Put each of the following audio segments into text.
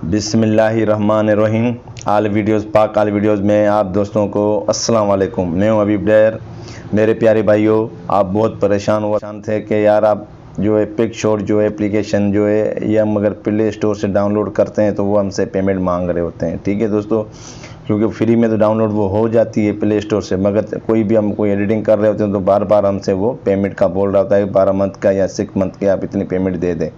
बिस्मिल्लाहिर्रहमानिर्रहीम। आल वीडियोज़ पाक आल वीडियोज़ में आप दोस्तों को अस्सलाम वालेकुम। मैं हूं अबीब डैर। मेरे प्यारे भाइयों, आप बहुत परेशान थे कि यार आप जो है पिक्शॉट जो है एप्लीकेशन जो है ये हम अगर प्ले स्टोर से डाउनलोड करते हैं तो वो हमसे पेमेंट मांग रहे होते हैं। ठीक है दोस्तों, क्योंकि फ्री में तो डाउनलोड वो हो जाती है प्ले स्टोर से, मगर कोई भी हम कोई एडिटिंग कर रहे होते हैं तो बार बार हमसे वो पेमेंट का बोल रहा होता है 12 मंथ का या 6 मंथ का आप इतनी पेमेंट दे दें।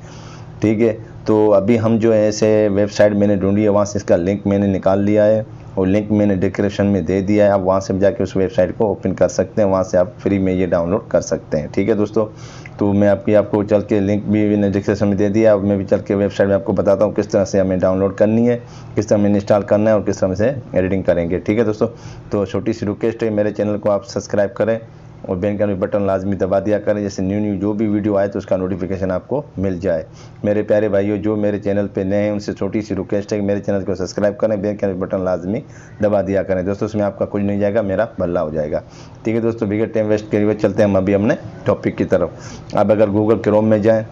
ठीक है, तो अभी हम जो है ऐसे वेबसाइट मैंने ढूंढी है, वहाँ से इसका लिंक मैंने निकाल लिया है और लिंक मैंने डिस्क्रिप्शन में दे दिया है। आप वहाँ से जाके उस वेबसाइट को ओपन कर सकते हैं, वहाँ से आप फ्री में ये डाउनलोड कर सकते हैं। ठीक है दोस्तों, तो मैं आपको चल के लिंक भी मैंने डिस्क्रिप्शन में दे दिया। अब मैं भी चल के वेबसाइट में आपको बताता हूँ किस तरह से हमें डाउनलोड करनी है, किस तरह हमें इंस्टॉल करना है और किस तरह से एडिटिंग करेंगे। ठीक है दोस्तों, तो छोटी सी रिक्वेस्ट है, मेरे चैनल को आप सब्सक्राइब करें और बेल का बटन लाजमी दबा दिया करें, जैसे न्यू जो भी वीडियो आए तो उसका नोटिफिकेशन आपको मिल जाए। मेरे प्यारे भाइयों, जो मेरे चैनल पे नए हैं उनसे छोटी सी रिक्वेस्ट है कि मेरे चैनल को सब्सक्राइब करें, बेल का बटन लाजमी दबा दिया करें दोस्तों। उसमें आपका कुछ नहीं जाएगा, मेरा भला हो जाएगा। ठीक है दोस्तों, बिगड़ टाइम वेस्ट के हुए चलते हैं हम अभी अपने टॉपिक की तरफ। अब अगर गूगल क्रोम में जाएँ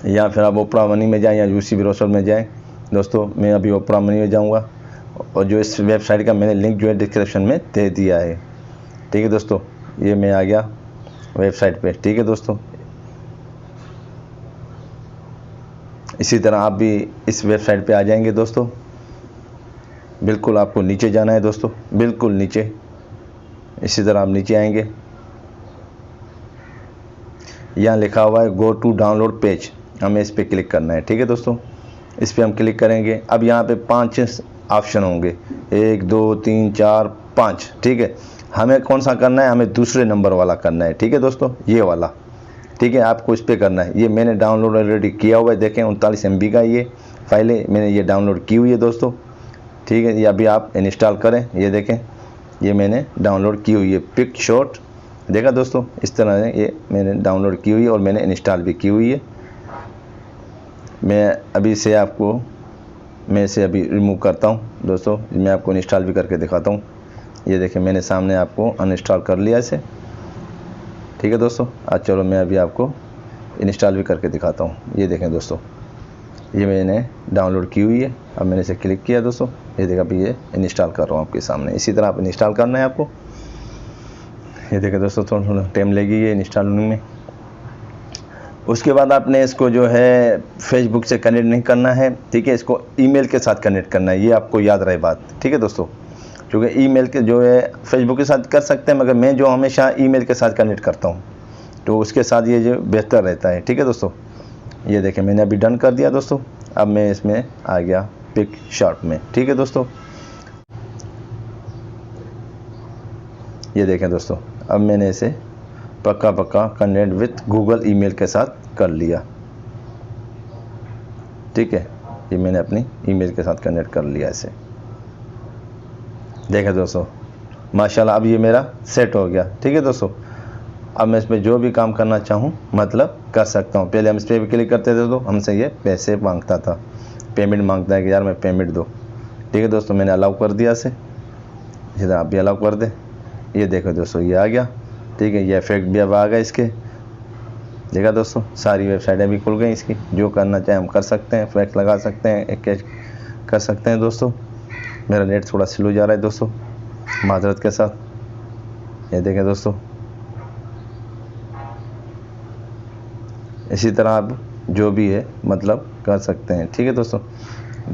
या फिर आप ओपरा मनी में जाएँ या यूसी ब्राउज़र में जाएँ दोस्तों, मैं अभी ओपरा मनी में जाऊँगा और जो इस वेबसाइट का मैंने लिंक जो है डिस्क्रिप्शन में दे दिया है। ठीक है दोस्तों, ये मैं आ गया वेबसाइट पे। ठीक है दोस्तों, इसी तरह आप भी इस वेबसाइट पे आ जाएंगे दोस्तों। बिल्कुल आपको नीचे जाना है दोस्तों, बिल्कुल नीचे। इसी तरह आप नीचे आएंगे, यहाँ लिखा हुआ है गो टू डाउनलोड पेज, हमें इस पर क्लिक करना है। ठीक है दोस्तों, इस पर हम क्लिक करेंगे। अब यहाँ पे 5 ऑप्शन होंगे, 1 2 3 4 5। ठीक है, हमें कौन सा करना है? हमें दूसरे नंबर वाला करना है। ठीक है दोस्तों, ये वाला। ठीक है, आपको इस पर करना है। ये मैंने डाउनलोड ऑलरेडी किया हुआ है, देखें 39 MB का ये फाइल है, मैंने ये डाउनलोड की हुई है दोस्तों। ठीक है, ये अभी आप इंस्टॉल करें। ये देखें, ये मैंने डाउनलोड की हुई है पिक्शॉट। देखा दोस्तों, इस तरह से ये मैंने डाउनलोड की हुई है और मैंने इंस्टॉल भी की हुई है। मैं अभी से आपको मैं इसे अभी रिमूव करता हूँ दोस्तों, मैं आपको इंस्टॉल भी करके दिखाता हूँ। ये देखें, मैंने सामने आपको अनइंस्टॉल कर लिया इसे। ठीक है दोस्तों, आज चलो मैं अभी आपको इंस्टॉल भी करके दिखाता हूँ। ये देखें दोस्तों, ये मैंने डाउनलोड की हुई है। अब मैंने इसे क्लिक किया दोस्तों, ये देखा अभी ये इंस्टॉल कर रहा हूँ आपके सामने। इसी तरह आप इंस्टॉल करना है आपको। ये देखें दोस्तों, थोड़ा टाइम लगेगी ये इंस्टॉल होने में। उसके बाद आपने इसको जो है फेसबुक से कनेक्ट नहीं करना है। ठीक है, इसको ईमेल के साथ कनेक्ट करना है, ये आपको याद रहे बात। ठीक है दोस्तों, क्योंकि ईमेल के जो है फेसबुक के साथ कर सकते हैं, मगर मैं जो हमेशा ईमेल के साथ कनेक्ट करता हूँ तो उसके साथ ये जो बेहतर रहता है। ठीक है दोस्तों, ये देखें मैंने अभी डन कर दिया दोस्तों। अब मैं इसमें आ गया पिक्शॉट में। ठीक है दोस्तों, ये देखें दोस्तों, अब मैंने इसे पक्का कनेक्ट विथ गूगल ईमेल के साथ कर लिया। ठीक है, ये मैंने अपनी ईमेल के साथ कनेक्ट कर लिया इसे। देखें दोस्तों, माशाल्लाह अब ये मेरा सेट हो गया। ठीक है दोस्तों, अब मैं इस पर जो भी काम करना चाहूँ मतलब कर सकता हूँ। पहले हम इस पर भी क्लिक करते थे तो हमसे ये पैसे मांगता था, पेमेंट मांगता है कि यार मैं पेमेंट दो। ठीक है दोस्तों, मैंने अलाउ कर दिया इसे। इसी तरह आप भी अलाउ कर दें। ये देखो दोस्तों, ये आ गया। ठीक है, ये इफेक्ट भी अब आ गए इसके। देखा दोस्तों, सारी वेबसाइटें भी खुल गई इसकी। जो करना चाहें हम कर सकते हैं, इफेक्ट लगा सकते हैं, एक कैच कर सकते हैं दोस्तों। मेरा नेट थोड़ा स्लो जा रहा है दोस्तों, माजरत के साथ। ये देखें दोस्तों, इसी तरह आप जो भी है मतलब कर सकते हैं। ठीक है दोस्तों,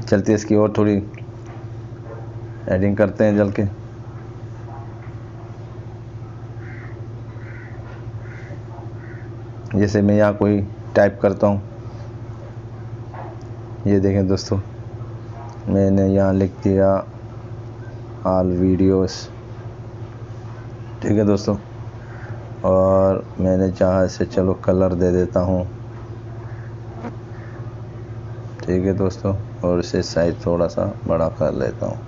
चलते इसकी और थोड़ी एडिटिंग करते हैं जल के। जैसे मैं यहाँ कोई टाइप करता हूँ, ये देखें दोस्तों, मैंने यहाँ लिख दिया ऑल वीडियोस। ठीक है दोस्तों, और मैंने चाहा इसे चलो कलर दे देता हूँ। ठीक है दोस्तों, और इसे साइज थोड़ा सा बड़ा कर लेता हूँ।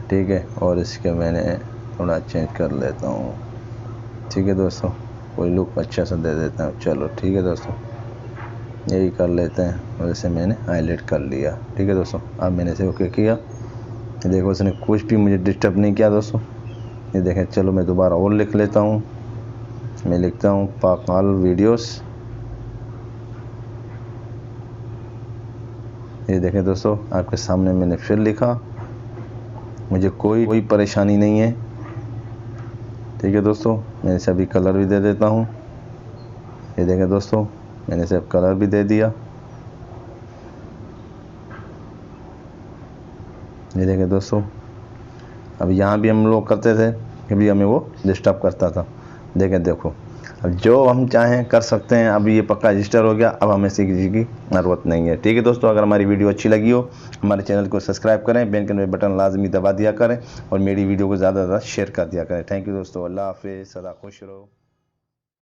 ठीक है, और इसके मैंने थोड़ा चेंज कर लेता हूँ। ठीक है दोस्तों, कोई लुक अच्छा सा दे देता हूँ। चलो ठीक है दोस्तों, यही कर लेते हैं और इसे मैंने हाईलाइट कर लिया। ठीक है दोस्तों, अब मैंने इसे ओके किया। देखो, इसने कुछ भी मुझे डिस्टर्ब नहीं किया दोस्तों। ये देखें, चलो मैं दोबारा और लिख लेता हूँ। मैं लिखता हूँ पाक आल वीडियोस। ये देखें दोस्तों, आपके सामने मैंने फिर लिखा, मुझे कोई परेशानी नहीं है। ठीक है दोस्तों, मैं इसे अभी कलर भी दे देता हूँ। ये देखें दोस्तों, मैंने इसे कलर भी दे दिया। ये देखें दोस्तों, अब यहाँ भी हम लोग करते थे कि भी हमें वो डिस्टर्ब करता था। देखो, अब जो हम चाहें कर सकते हैं। अब ये पक्का रजिस्टर हो गया, अब हमें किसी की ज़रूरत नहीं है। ठीक है दोस्तों, अगर हमारी वीडियो अच्छी लगी हो, हमारे चैनल को सब्सक्राइब करें, बेल के बटन लाजमी दबा दिया करें और मेरी वीडियो को ज़्यादा से ज़्यादा शेयर कर दिया करें। थैंक यू दोस्तों, अल्लाह हाफिज़, सदा खुश रहो।